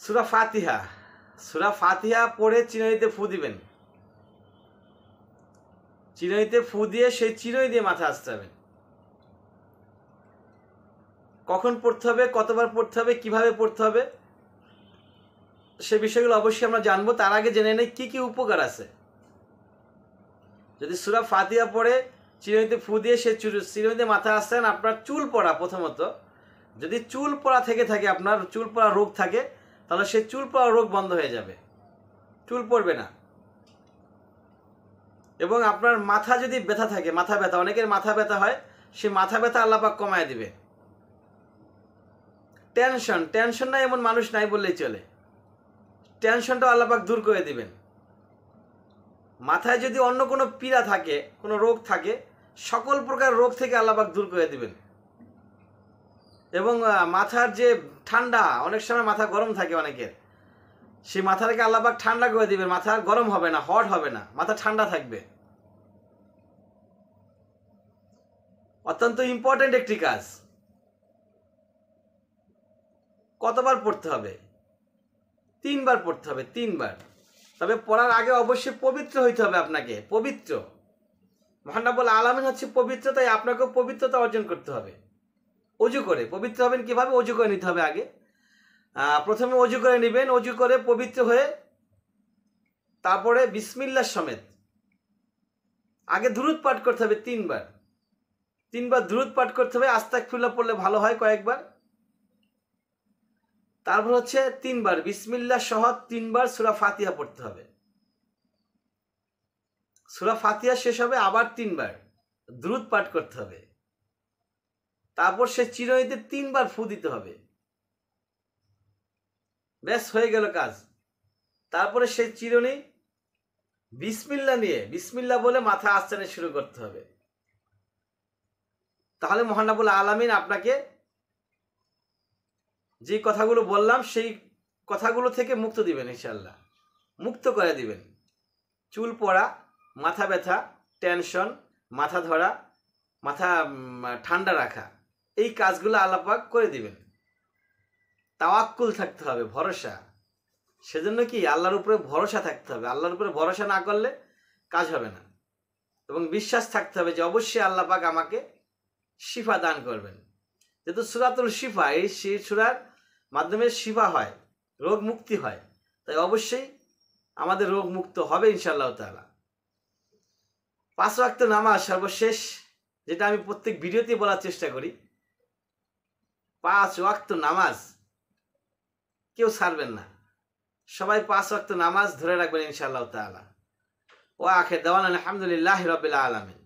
সূরা ফাতিহা, সূরা ফাতিহা পড়ে চিরুনিতে ফু দিবেন। চিরুনিতে ফু দিয়ে সেই চিরুনি দিয়ে মাথা আসতে হবে। কখন পড়তে হবে, কতবার পড়তে হবে, কিভাবে পড়তে হবে, সে বিষয়গুলো অবশ্যই আমরা জানবো। তার আগে জেনে নেই কি কি উপকার আছে। যদি সূরা ফাতিহা পড়ে চিরুনিতে ফু দিয়ে সে চিরুনিতে মাথা আসছেন, আপনার চুল পড়া, প্রথমত যদি চুল পড়া থেকে থাকে, আপনার চুল পড়া রোগ থাকে, তাহলে সেই চুল পড়া রোগ বন্ধ হয়ে যাবে, চুল পড়বে না। এবং আপনার মাথা যদি ব্যথা থাকে, মাথা ব্যথা, অনেকের মাথা ব্যথা হয়, সে মাথা ব্যথা আল্লাহ পাক কমায় দিবে। টেনশন নাই এমন মানুষ নাই বললেই চলে, টেনশনটাও আল্লাহ পাক দূর করে দিবেন। মাথায় যদি অন্য কোনো পীড়া থাকে, কোনো রোগ থাকে, সকল প্রকার রোগ থেকে আল্লাহ পাক দূর করে দিবেন। এবং মাথার যে ঠান্ডা, অনেক সময় মাথা গরম থাকে অনেকের, সেই মাথাটাকে আল্লাহ পাক ঠান্ডা করে দিবেন। মাথা গরম হবে না, হট হবে না, মাথা ঠান্ডা থাকবে। অত্যন্ত ইম্পর্টেন্ট একটি কাজ। কতবার পড়তে হবে? 3 বার পড়তে হবে, 3 বার। তবে পড়ার আগে অবশ্যই পবিত্র হইতে হবে আপনাকে, পবিত্র। মহান রব্বুল আলামিন হচ্ছে পবিত্র, তাই আপনাকেও পবিত্রতা অর্জন করতে হবে। অজু করে পবিত্র হবেন কিভাবে? অজু করে নিতে হবে আগে। প্রথমে অজু করে নেবেন, অজু করে পবিত্র হয়ে তারপরে বিসমিল্লাহ সমেত আগে দুরূদ পাঠ করতে হবে 3 বার। 3 বার দুরূদ পাঠ করতে হবে। আস্তাগফিরুল্লাহ পড়লে ভালো হয় কয়েকবার। তারপর হচ্ছে 3 বার বিসমিল্লাহ সহ 3 বার সূরা ফাতিহা পড়তে হবে। সূরা ফাতিহা শেষ হবে, আবার 3 বার দুরূদ পাঠ করতে হবে। তারপর সে চিরুনিতে 3 বার ফু দিতে হবে। ব্যাস হয়ে গেল কাজ। তারপরে সেই চিরুনি বিসমিল্লাহ নিয়ে, বিসমিল্লাহ বলে মাথা আঁচড়ানো শুরু করতে হবে। তাহলে মহান রব্বুল আলামিন আপনাকে যে কথাগুলো বললাম সেই কথাগুলো থেকে মুক্ত দিবেন, ইনশাআল্লাহ মুক্ত করে দিবেন। চুল পড়া, মাথা ব্যথা, টেনশন, মাথা ধরা, মাথা ঠান্ডা রাখা, এই কাজগুলো আল্লাহ পাক করে দিবেন। তাওয়াক্কুল থাকতে হবে, ভরসা। সেজন্য কি আল্লাহর উপরে ভরসা থাকতে হবে। আল্লাহর উপরে ভরসা না করলে কাজ হবে না। এবং বিশ্বাস থাকতে হবে যে অবশ্যই আল্লাহ পাক আমাকে শিফা দান করবেন। যেহেতু সূরাতুল শিফা, এই সূরার মাধ্যমে শিফা হয়, রোগ মুক্তি হয়, তাই অবশ্যই আমাদের রোগ মুক্ত হবে ইনশাআল্লাহ তাআলা। 5 ওয়াক্ত নামাজ সর্বশেষ, যেটা আমি প্রত্যেক ভিডিওতে বলার চেষ্টা করি, 5 ওয়াক্ত নামাজ কেউ ছাড়বেন না। সবাই 5 ওয়াক্ত নামাজ ধরে রাখবেন ইনশাআল্লাহ তাআলা। ওয়া আখির দাওয়ানা আলহামদুলিল্লাহি রাব্বিল আলামিন।